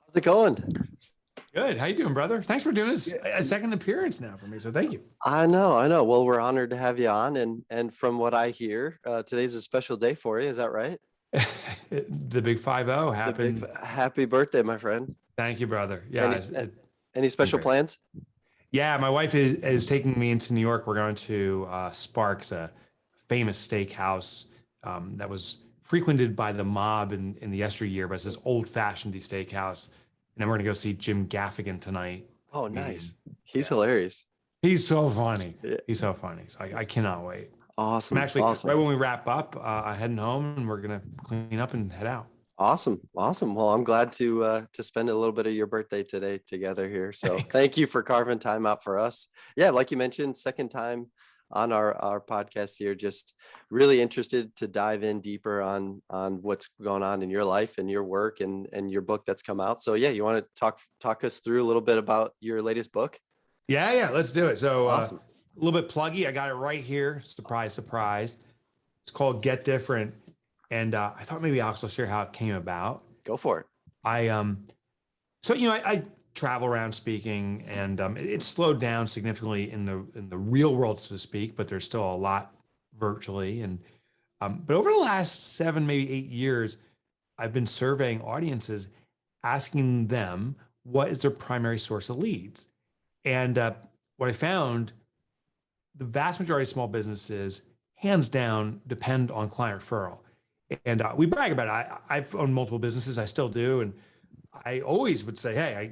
How's it going? Good. How you doing, brother? Thanks for doing this Yeah. a second appearance now for me. So thank you. I know. Well, we're honored to have you on, and from what I hear, today's a special day for you. Is that right? The big 5-0 happened. Happy birthday, my friend. Thank you, brother. Yeah, Any any been special great. plans? Yeah, my wife is taking me into New York. We're going to Sparks, a famous steakhouse that was frequented by the mob in the yesteryear, but it's this old-fashioned steakhouse. And then we're going to go see Jim Gaffigan tonight. Oh, And nice. He's yeah, hilarious. he's so funny. Yeah. He's so funny. So I cannot wait. I'm Awesome, actually awesome, right when we wrap up, I'm heading home and we're gonna clean up and head out. awesome. Well, I'm glad to spend a little bit of your birthday today together here. So Thanks. thank you for carving time out for us. Yeah, like you mentioned, second time on our podcast here. Just really interested to dive in deeper on what's going on in your life and your work and your book that's come out. So yeah, you want to talk us through a little bit about your latest book? Yeah, let's do it. So Awesome. a little bit pluggy. I got it right here. Surprise, surprise. It's called Get Different, and I thought maybe I'll also share how it came about. Go for it. I so I travel around speaking, and it's slowed down significantly in the real world, so to speak, but there's still a lot virtually. And but over the last 7, maybe 8 years, I've been surveying audiences, asking them what is their primary source of leads. And what I found, the vast majority of small businesses, hands down, depend on client referral. And we brag about it. I've owned multiple businesses. I still do. And I always would say, hey,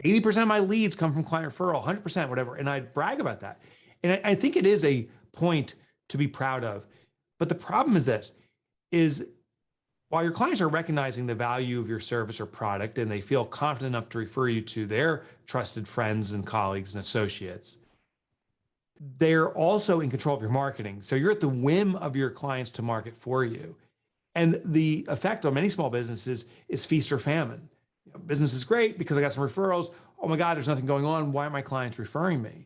80% of my leads come from client referral, 100%, whatever. And I'd brag about that. And I think it is a point to be proud of. But the problem is this, is while your clients are recognizing the value of your service or product and they feel confident enough to refer you to their trusted friends and colleagues and associates, they're also in control of your marketing. So you're at the whim of your clients to market for you. And the effect on many small businesses is feast or famine. Business is great because I got some referrals. Oh my God, there's nothing going on. Why aren't my clients referring me?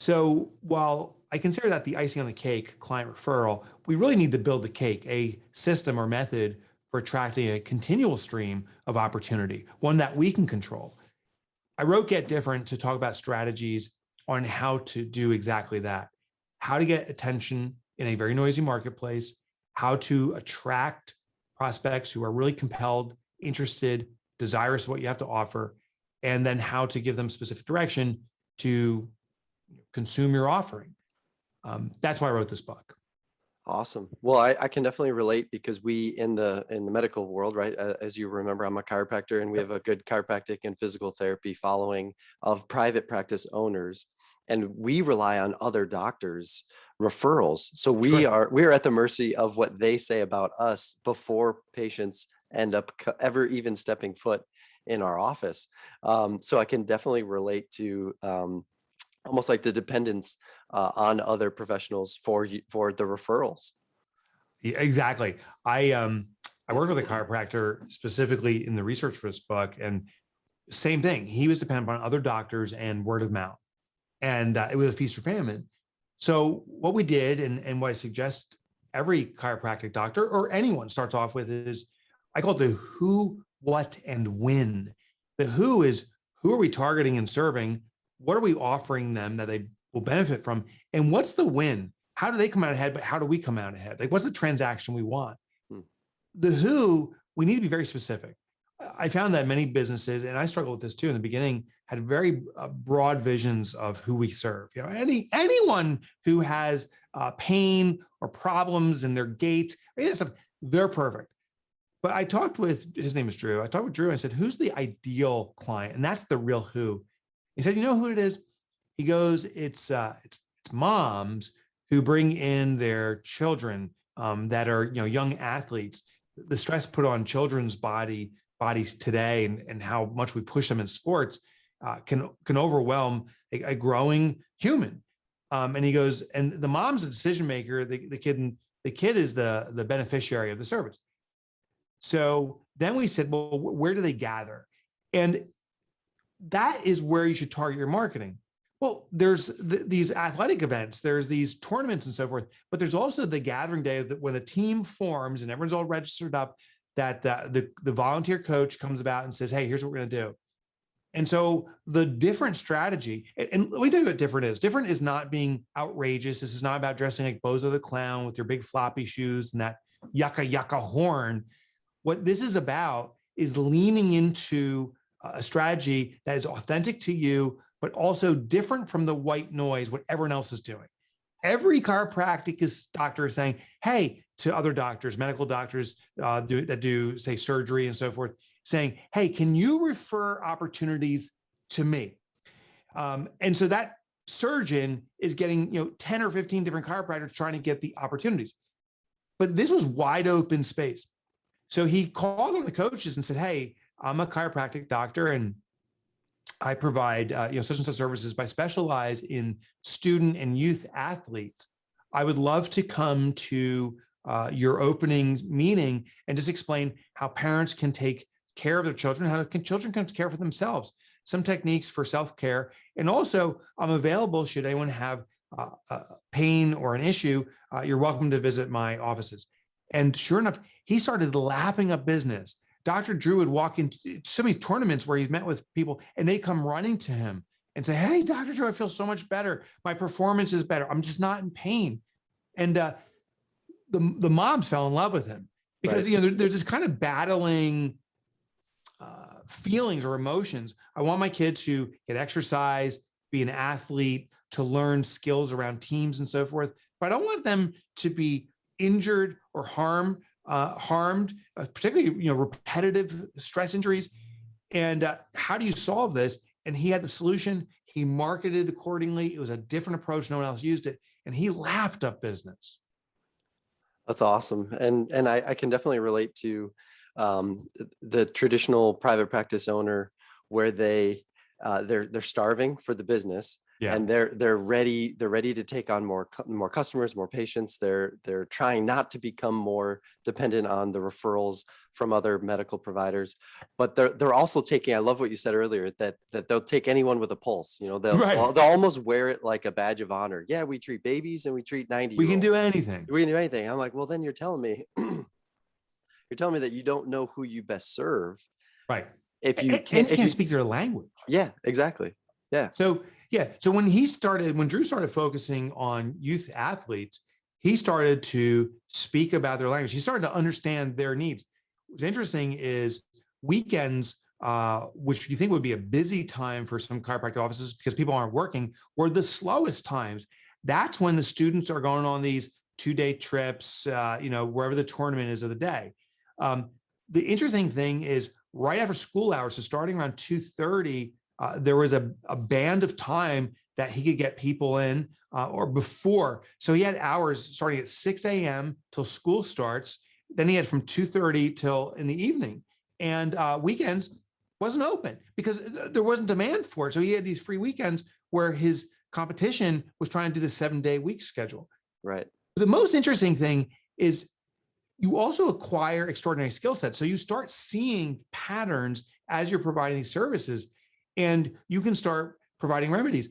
So while I consider that the icing on the cake, client referral, we really need to build the cake, a system or method for attracting a continual stream of opportunity, one that we can control. I wrote Get Different to talk about strategies on how to do exactly that, how to get attention in a very noisy marketplace, how to attract prospects who are really compelled, interested, desirous of what you have to offer, and then how to give them specific direction to consume your offering. That's why I wrote this book. Awesome. Well, I can definitely relate because we in the medical world, right? As you remember, I'm a chiropractor and we have a good chiropractic and physical therapy following of private practice owners. And we rely on other doctors' referrals. So we're at the mercy of what they say about us before patients end up ever even stepping foot in our office. So I can definitely relate to almost like the dependence on other professionals for the referrals. Yeah, exactly. I worked with a chiropractor specifically in the research for this book, and same thing. He was dependent on other doctors and word of mouth, and it was a feast or famine. So what we did, and what I suggest every chiropractic doctor or anyone starts off with is, I call it the who, what, and when. The who is, who are we targeting and serving? What are we offering them that they will benefit from? And what's the win? How do they come out ahead, but how do we come out ahead? Like, what's the transaction we want? The who, we need to be very specific. I found that many businesses, and I struggled with this too in the beginning, had very broad visions of who we serve. Anyone who has pain or problems in their gait, they're perfect. But I talked with, his name is Drew. I talked with Drew and I said, who's the ideal client? And that's the real who. He said, you know who it is? He goes, it's moms who bring in their children that are young athletes. The stress put on children's bodies today and how much we push them in sports can overwhelm a growing human. And he goes, and the mom's a decision maker. The kid is the beneficiary of the service. So then we said, well, where do they gather? And that is where you should target your marketing. Well, there's these athletic events, there's these tournaments and so forth, but there's also the gathering day that when the team forms and everyone's all registered up, that the volunteer coach comes about and says, hey, here's what we're going to do. And so the different strategy, and let me tell you what different is. Different is not being outrageous. This is not about dressing like Bozo the Clown with your big floppy shoes and that yucca yucca horn. What this is about is leaning into a strategy that is authentic to you, but also different from the white noise, what everyone else is doing. Every chiropractic doctor is saying, hey, to other doctors, medical doctors that do, say, surgery and so forth, saying, hey, can you refer opportunities to me? And so that surgeon is getting 10 or 15 different chiropractors trying to get the opportunities. But this was wide open space. So he called on the coaches and said, hey, I'm a chiropractic doctor and I provide such and such services, but I specialize in student and youth athletes. I would love to come to your opening meeting and just explain how parents can take care of their children, how children can care for themselves, some techniques for self-care. And also, I'm available should anyone have pain or an issue. You're welcome to visit my offices. And sure enough, he started lapping up business. Dr. Drew would walk into so many tournaments where he's met with people and they come running to him and say, hey, Dr. Drew, I feel so much better. My performance is better. I'm just not in pain. And the moms fell in love with him because, there's this kind of battling feelings or emotions. I want my kid to get exercise, be an athlete, to learn skills around teams and so forth. But I don't want them to be injured or harmed, particularly repetitive stress injuries. And how do you solve this? And he had the solution. He marketed accordingly. It was a different approach. No one else used it, and he lapped up business. That's awesome, and I can definitely relate to the traditional private practice owner where they're starving for the business. Yeah. And they're ready to take on more customers, more patients. They're trying not to become more dependent on the referrals from other medical providers, but they're also taking, I love what you said earlier, that they'll take anyone with a pulse. They'll almost wear it like a badge of honor. Yeah, we treat babies and we treat 90. We can do anything. We can do anything. I'm like, well, then you're telling me that you don't know who you best serve. Right. If you can't speak their language. Yeah, exactly. Yeah. So when Drew started focusing on youth athletes, he started to speak about their language. He started to understand their needs. What's interesting is weekends, which you think would be a busy time for some chiropractic offices because people aren't working, were the slowest times. That's when the students are going on these 2-day trips, wherever the tournament is of the day. The interesting thing is right after school hours, so starting around 2:30, there was a band of time that he could get people in or before. So he had hours starting at 6 a.m. till school starts. Then he had from 2:30 till in the evening. And weekends wasn't open because there wasn't demand for it. So he had these free weekends where his competition was trying to do the 7-day week schedule. Right. The most interesting thing is you also acquire extraordinary skill sets. So you start seeing patterns as you're providing these services, and you can start providing remedies.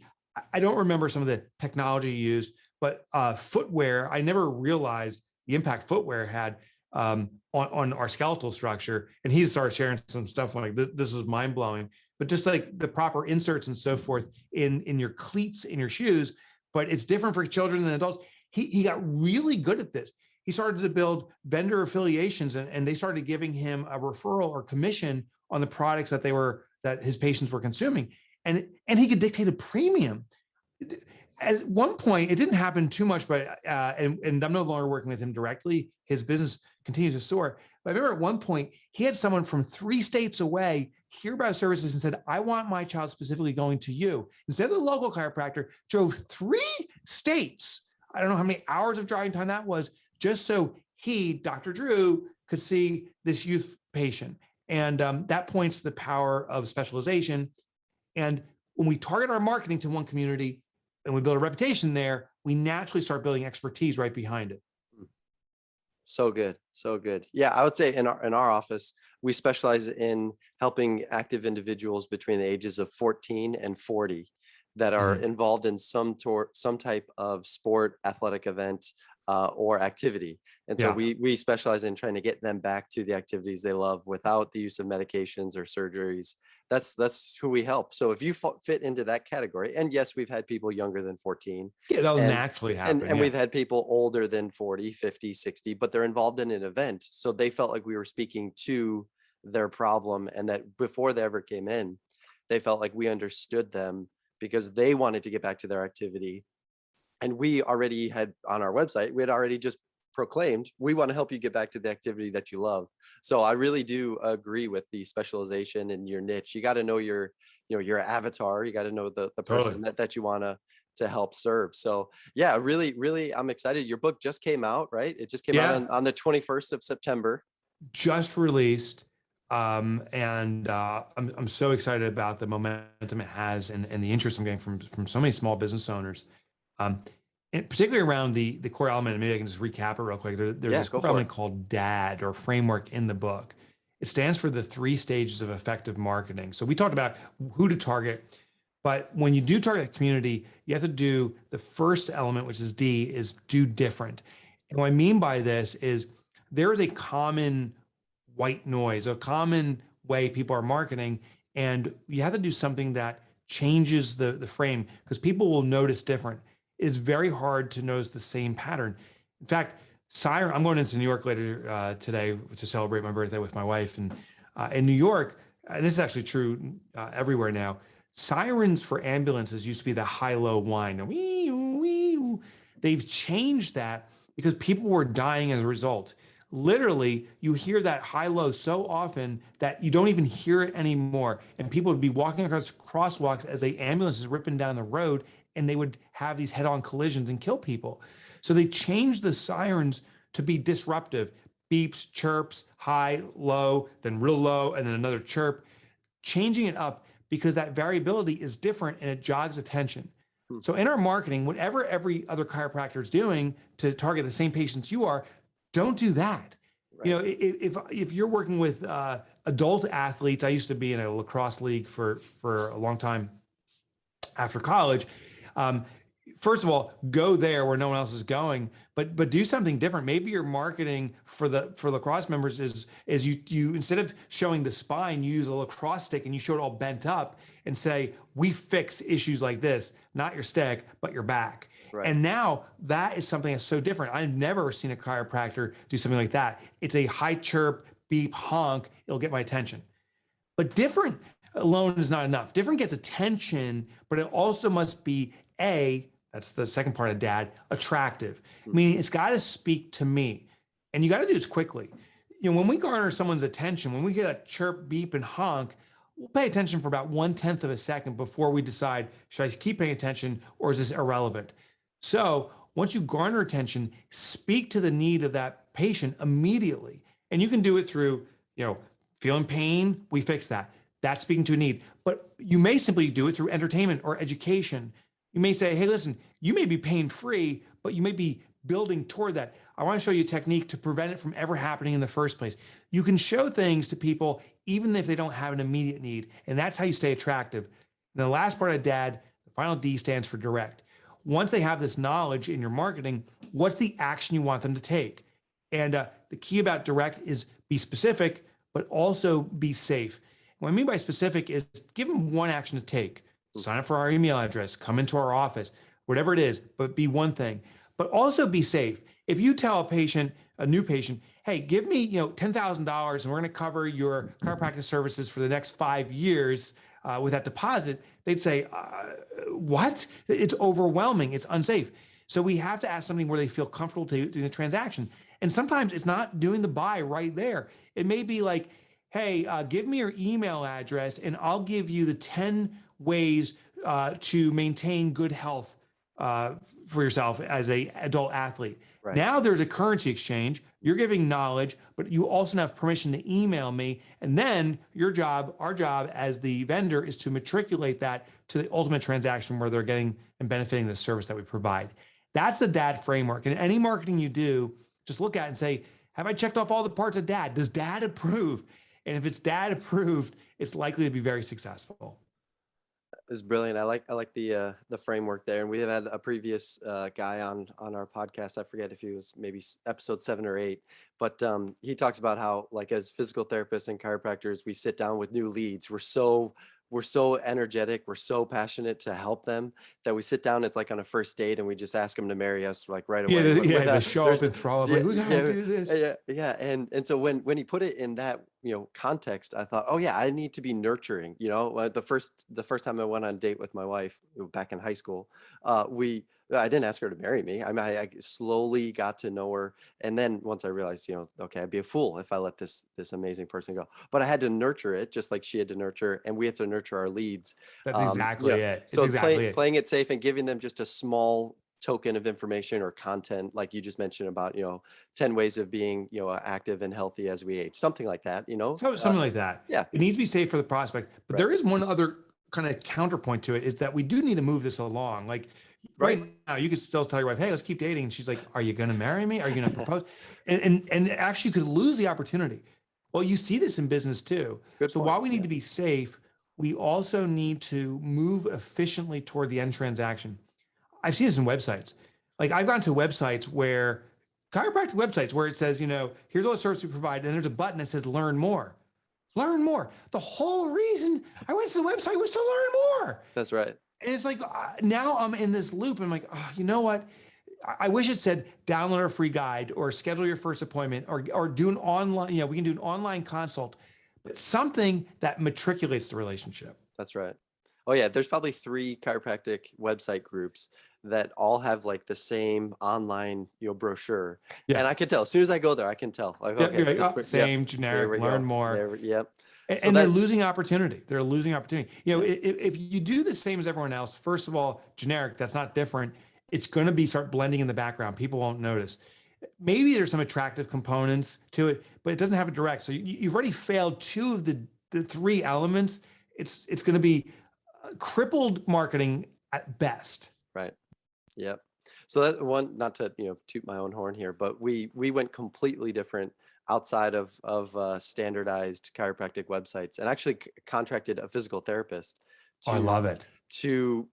I don't remember some of the technology used, but footwear, I never realized the impact footwear had on our skeletal structure. And he started sharing some stuff like this was mind blowing, but just like the proper inserts and so forth in your cleats, in your shoes, but it's different for children than adults. He got really good at this. He started to build vendor affiliations and they started giving him a referral or commission on the products that his patients were consuming. And he could dictate a premium. At one point, it didn't happen too much, but and I'm no longer working with him directly. His business continues to soar. But I remember at one point, he had someone from 3 states away hear about services and said, I want my child specifically going to you. Instead of the local chiropractor, drove 3 states. I don't know how many hours of driving time that was, just so he, Dr. Drew, could see this youth patient. And that points to the power of specialization. And when we target our marketing to one community and we build a reputation there, we naturally start building expertise right behind it. So good. So good. Yeah, I would say in our office, we specialize in helping active individuals between the ages of 14 and 40 that are involved in some type of sport, athletic event, or activity. And so Yeah. we specialize in trying to get them back to the activities they love without the use of medications or surgeries. That's who we help. So if you fit into that category, and yes, we've had people younger than 14, Yeah, that'll and naturally happen. and Yeah. we've had people older than 40, 50, 60, but they're involved in an event. So they felt like we were speaking to their problem, and that before they ever came in, they felt like we understood them because they wanted to get back to their activity. And we already had on our website, we had already just proclaimed, we want to help you get back to the activity that you love. So I really do agree with the specialization in your niche. You got to know your, your avatar. You got to know the Totally. person that you want to help serve. So yeah, really, really, I'm excited. Your book just came out, right? It just came out Yeah. on the 21st of September. Just released. And I'm so excited about the momentum it has and the interest I'm getting from so many small business owners. Um, and particularly around the core element, and maybe I can just recap it real quick. There's Yeah, this go core for element it. called DAD or framework in the book. It stands for the 3 stages of effective marketing. So we talked about who to target, but when you do target a community, you have to do the first element, which is D, is do different. And what I mean by this is there is a common white noise, a common way people are marketing, and you have to do something that changes the frame because people will notice different. It's very hard to notice the same pattern. In fact, siren. I'm going into New York later today to celebrate my birthday with my wife, and in New York, and this is actually true everywhere now. Sirens for ambulances used to be the high-low whine. Wee, wee. They've changed that because people were dying as a result. Literally, you hear that high-low so often that you don't even hear it anymore. And people would be walking across crosswalks as the ambulance is ripping down the road, and they would have these head-on collisions and kill people. So they changed the sirens to be disruptive. Beeps, chirps, high, low, then real low, and then another chirp, changing it up because that variability is different and it jogs attention. Hmm. So in our marketing, whatever every other chiropractor is doing to target the same patients you are, don't do that. Right. You know, if you're working with adult athletes, I used to be in a lacrosse league for a long time after college. Um, First of all, go there where no one else is going, but do something different. Maybe your marketing for lacrosse members is you instead of showing the spine, you use a lacrosse stick and you show it all bent up and say, we fix issues like this, not your stick, but your back. Right. And now that is something that's so different. I've never seen a chiropractor do something like that. It's a high chirp, beep, honk. It'll get my attention. But different alone is not enough. Different gets attention, but it also must be that's the second part of DAD, attractive. Meaning it's got to speak to me. And you got to do this quickly. You know, when we garner someone's attention, when we get a chirp, beep, and honk, we'll pay attention for about 1/10 of a second before we decide, should I keep paying attention or is this irrelevant? So once you garner attention, speak to the need of that patient immediately. And you can do it through, feeling pain, we fix that. That's speaking to a need. But you may simply do it through entertainment or education. You may say, hey, listen, you may be pain-free, but you may be building toward that. I want to show you a technique to prevent it from ever happening in the first place. You can show things to people even if they don't have an immediate need, and that's how you stay attractive. And the last part of DAD, the final D stands for direct. Once they have this knowledge in your marketing, what's the action you want them to take? And the key about direct is be specific, but also be safe. What I mean by specific is give them one action to take. Sign up for our email address, come into our office, whatever it is, but be one thing. But also be safe. If you tell a new patient, hey, give me $10,000 and we're going to cover your chiropractic services for the next 5 years with that deposit, they'd say, what? It's overwhelming. It's unsafe. So we have to ask something where they feel comfortable doing the transaction. And sometimes it's not doing the buy right there. It may be like, hey, give me your email address and I'll give you the 10 ways to maintain good health for yourself as an adult athlete. Right. Now there's a currency exchange. You're giving knowledge, but you also have permission to email me. And then our job as the vendor is to matriculate that to the ultimate transaction where they're getting and benefiting the service that we provide. That's the DAD framework. And any marketing you do, just look at it and say, have I checked off all the parts of DAD? Does DAD approve? And if it's DAD approved, it's likely to be very successful. It's brilliant. I like the framework there, and we have had a previous guy on our podcast. I forget if he was maybe episode 7 or 8, but he talks about how, like, as physical therapists and chiropractors, we sit down with new leads. We're so energetic. We're so passionate to help them that we sit down. It's like on a first date, and we just ask them to marry us like right Yeah, away. yeah, they Without show up there's and throw up yeah like, we gotta yeah do this. yeah, and so when he put it in that context, I thought, oh yeah, I need to be nurturing. The first time I went on a date with my wife back in high school, we I didn't ask her to marry me. I mean, I slowly got to know her, and then once I realized, okay, I'd be a fool if I let this amazing person go. But I had to nurture it, just like she had to nurture, and we have to nurture our leads. That's Um, you exactly know, it. It's so exactly it. playing it safe and giving them just a small token of information or content, like you just mentioned about 10 ways of being active and healthy as we age, something like that. So something like that. Yeah, It needs to be safe for the prospect. But right, there is one other kind of counterpoint to it, is that we do need to move this along. Like right. right now, you could still tell your wife, "Hey, let's keep dating." And she's like, "Are you going to marry me? Are you going to propose?" And actually, you could lose the opportunity. Well, you see this in business too. Good So point. while we need Yeah. to be safe, we also need to move efficiently toward the end transaction. I've seen this in websites. Like I've gone to websites where chiropractic websites where it says, here's all the service we provide, and there's a button that says learn more. Learn more. The whole reason I went to the website was to learn more. That's right. And it's like now I'm in this loop. And I'm like, oh, you know what? I wish it said download our free guide or schedule your first appointment or do an online, we can do an online consult, but something that matriculates the relationship. That's right. Oh yeah, there's probably 3 chiropractic website groups that all have like the same online, brochure. Yeah. And I can tell as soon as I go there, I can tell like, Yeah. okay, You're like, this, oh, yep, same, here generic, we learn go. more. Yep. So And they're that, losing opportunity. They're losing opportunity. yep, If you do the same as everyone else, first of all, generic, that's not different. It's going to be start blending in the background. People won't notice. Maybe there's some attractive components to it, but it doesn't have a direct. So you've already failed 2 of the 3 elements. It's going to be crippled marketing at best. right. Yep. So that one, not to toot my own horn here, but we went completely different outside of standardized chiropractic websites, and actually contracted a physical therapist Oh, I to love it. to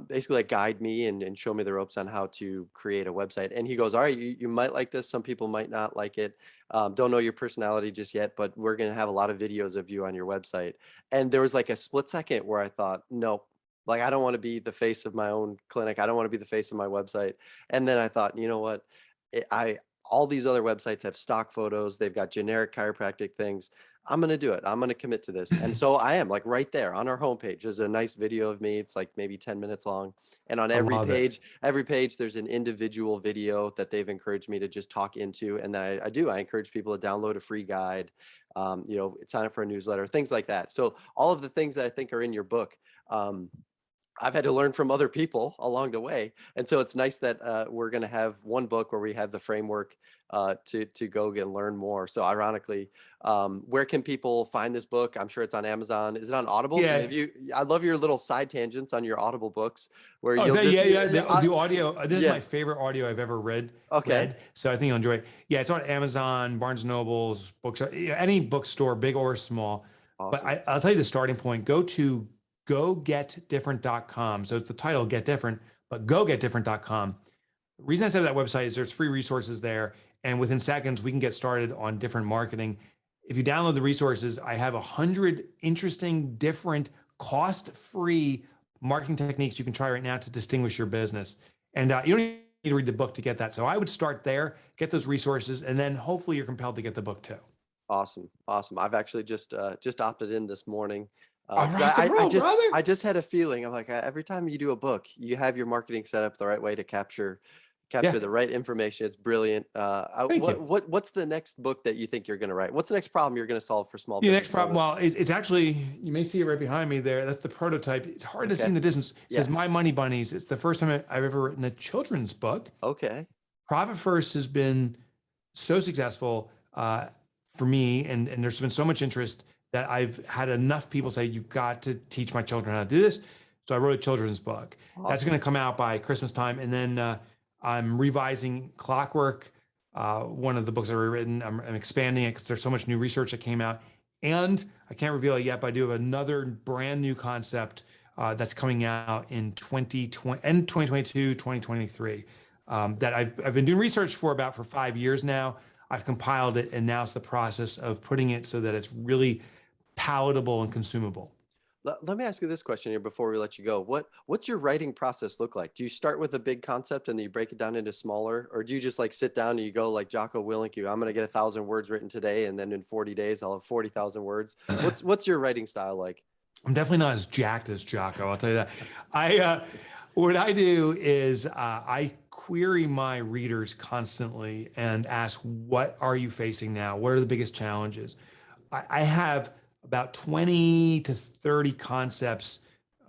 basically like guide me and show me the ropes on how to create a website. And he goes, all right, you might like this. Some people might not like it. Don't know your personality just yet, but we're going to have a lot of videos of you on your website. And there was like a split second where I thought, no, like, I don't want to be the face of my own clinic. I don't want to be the face of my website. And then I thought, you know what? All these other websites have stock photos. They've got generic chiropractic things. I'm going to do it. I'm going to commit to this. And so I am, like, right there on our homepage. There's a nice video of me. It's like maybe 10 minutes long. And on I love it. every page, there's an individual video that they've encouraged me to just talk into. And then I encourage people to download a free guide, sign up for a newsletter, things like that. So all of the things that I think are in your book, I've had to learn from other people along the way. And so it's nice that we're going to have one book where we have the framework to go and learn more. So ironically, where can people find this book? I'm sure it's on Amazon. Is it on Audible? Yeah. I love your little side tangents on your Audible books where Oh, you'll just, yeah. The audio. This is yeah. my favorite audio I've ever read. Okay. So I think you'll enjoy it. Yeah, it's on Amazon, Barnes and Noble's, bookshop, any bookstore, big or small. But Awesome. I'll tell you the starting point. Go to gogetdifferent.com. So it's the title, Get Different, but gogetdifferent.com. The reason I said that website is there's free resources there. And within seconds, we can get started on different marketing. If you download the resources, I have 100 interesting, different, cost-free marketing techniques you can try right now to distinguish your business. And you don't need to read the book to get that. So I would start there, get those resources, and then hopefully you're compelled to get the book too. Awesome. I've actually just opted in this morning. All 'Cause right, brother. I just had a feeling. I'm like, every time you do a book, you have your marketing set up the right way to capture Yeah, the right information. It's brilliant. thank you. What's the next book that you think you're going to write? What's the next problem you're going to solve for small The business next problem, owners? well, it's actually, you may see it right behind me there. That's the prototype. It's hard to see Okay. in the distance. It Yeah. says My Money Bunnies. It's the first time I've ever written a children's book. Okay. Profit First has been so successful for me, and there's been so much interest that I've had enough people say, you've got to teach my children how to do this. So I wrote a children's book. That's Awesome. going to come out by Christmas time. And then I'm revising Clockwork, one of the books I've written. I'm expanding it because there's so much new research that came out. And I can't reveal it yet, but I do have another brand new concept that's coming out in 2020 and 2022, 2023. That I've been doing research for 5 years now. I've compiled it, and now it's the process of putting it so that it's really palatable and consumable. Let me ask you this question here before we let you go. What's your writing process look like? Do you start with a big concept and then you break it down into smaller, or do you just like sit down and you go like Jocko Willink, I'm going to get 1,000 words written today, and then in 40 days I'll have 40,000 words. What's your writing style like? I'm definitely not as jacked as Jocko, I'll tell you that. What I do is I query my readers constantly and ask, what are you facing now? What are the biggest challenges? I have about 20 to 30 concepts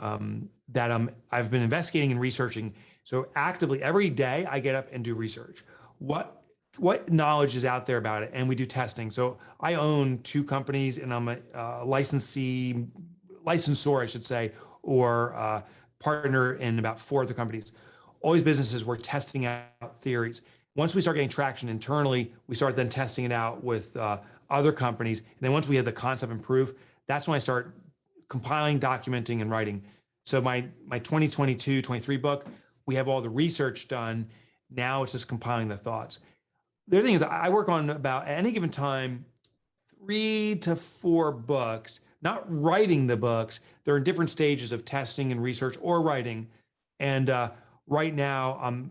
that I've been investigating and researching. So actively every day I get up and do research. What knowledge is out there about it? And we do testing. So I own 2 companies, and I'm a licensor, I should say, or partner in about 4 other companies. All these businesses, we're testing out theories. Once we start getting traction internally, we start then testing it out with other companies. And then once we have the concept and proof, that's when I start compiling, documenting, and writing. So my 2022-23 book, we have all the research done. Now it's just compiling the thoughts. The other thing is I work on about, at any given time, 3 to 4 books, not writing the books. They're in different stages of testing and research or writing. And right now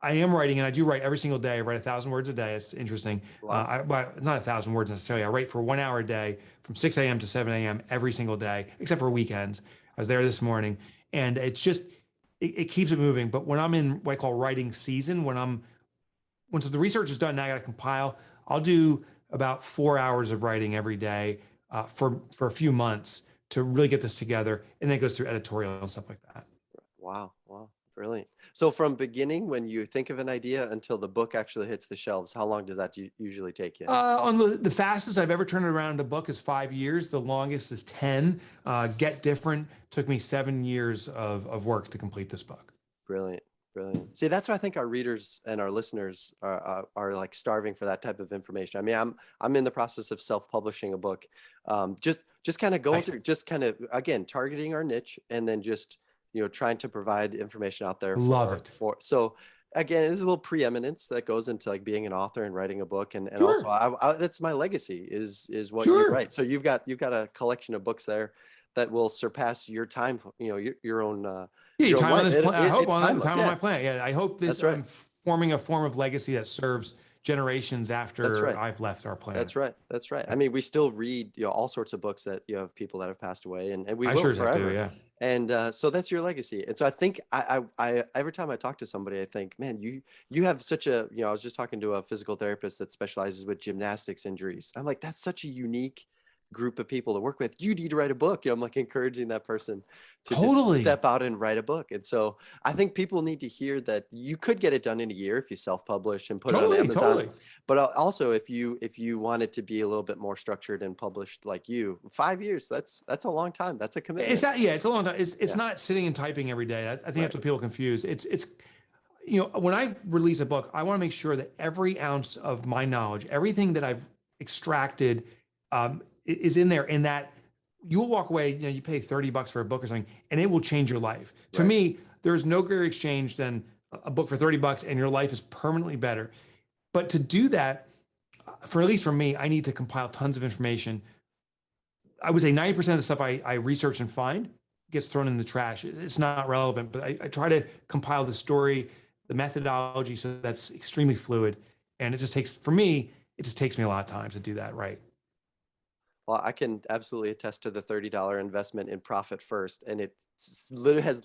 I am writing, and I do write every single day. I write 1,000 words a day. It's interesting. Wow. Well, it's not 1,000 words necessarily. I write for 1 hour a day from 6 a.m. to 7 a.m. every single day, except for weekends. I was there this morning, and it's just, it keeps it moving. But when I'm in what I call writing season, once the research is done, now I got to compile. I'll do about 4 hours of writing every day for a few months to really get this together, and then it goes through editorial and stuff like that. Wow. Brilliant. So from beginning, when you think of an idea until the book actually hits the shelves, how long does that usually take you? On the fastest I've ever turned around a book is 5 years. The longest is 10. Get Different took me 7 years of work to complete this book. Brilliant. See, that's why I think our readers and our listeners are like starving for that type of information. I mean, I'm in the process of self-publishing a book, just kind of going through, just kind of, again, targeting our niche, and then just, trying to provide information out there. So again, there's a little preeminence that goes into like being an author and writing a book, and Sure. also that's my legacy is what Sure. you write. So you've got a collection of books there that will surpass your time, your own. Yeah, your own time on life. this plan. I hope It's on timeless, time on my plan. Yeah, I hope this. That's right. I'm forming a form of legacy that serves generations after right. I've left our planet. That's right. I mean, we still read, all sorts of books that you have people that have passed away, and we will sure forever. do, yeah. And so that's your legacy. And so I think I every time I talk to somebody, I think, man, you have such a, I was just talking to a physical therapist that specializes with gymnastics injuries. I'm like, that's such a unique group of people to work with. You need to write a book. I'm like encouraging that person to just step out and write a book. And so I think people need to hear that you could get it done in a year if you self-publish and put it on Amazon. But also if you want it to be a little bit more structured and published like 5 years, that's a long time. That's a commitment. It's a long time. It's not sitting and typing every day. I think that's what people confuse. It's when I release a book, I want to make sure that every ounce of my knowledge, everything that I've extracted, is in there, and that you'll walk away, you pay $30 for a book or something, and it will change your life. Right. To me, there's no greater exchange than a book for $30 and your life is permanently better. But to do that, at least for me, I need to compile tons of information. I would say 90% of the stuff I research and find gets thrown in the trash. It's not relevant, but I try to compile the story, the methodology, so that's extremely fluid. And it just takes me a lot of time to do that right. Well, I can absolutely attest to the $30 investment in Profit First, and it has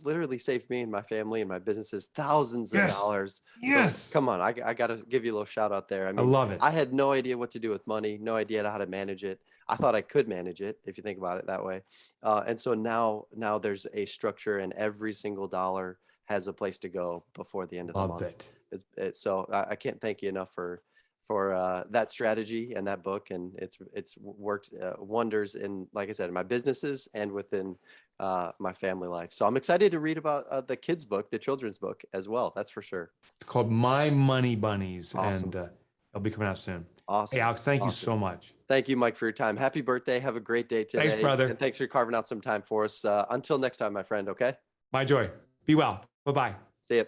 literally saved me and my family and my businesses thousands of dollars. Yes. So, come on, I got to give you a little shout out there. I mean, I love it. I had no idea what to do with money, no idea how to manage it. I thought I could manage it if you think about it that way. And so now there's a structure, and every single dollar has a place to go before the end of the month. Love it. So I can't thank you enough for that strategy and that book, and it's worked wonders in, like I said, in my businesses and within my family life. So I'm excited to read about the kids book, the children's book as well. That's for sure. It's called My Money Bunnies. Awesome. And it'll be coming out soon. Hey, Awesome. Alex, thank you Awesome. so much. Thank you, Mike, for your time. Happy birthday. Have a great day Thanks, today. brother. And thanks for carving out some time for us. Until next time, my friend. Okay. My joy. Be well. Bye-bye. See ya.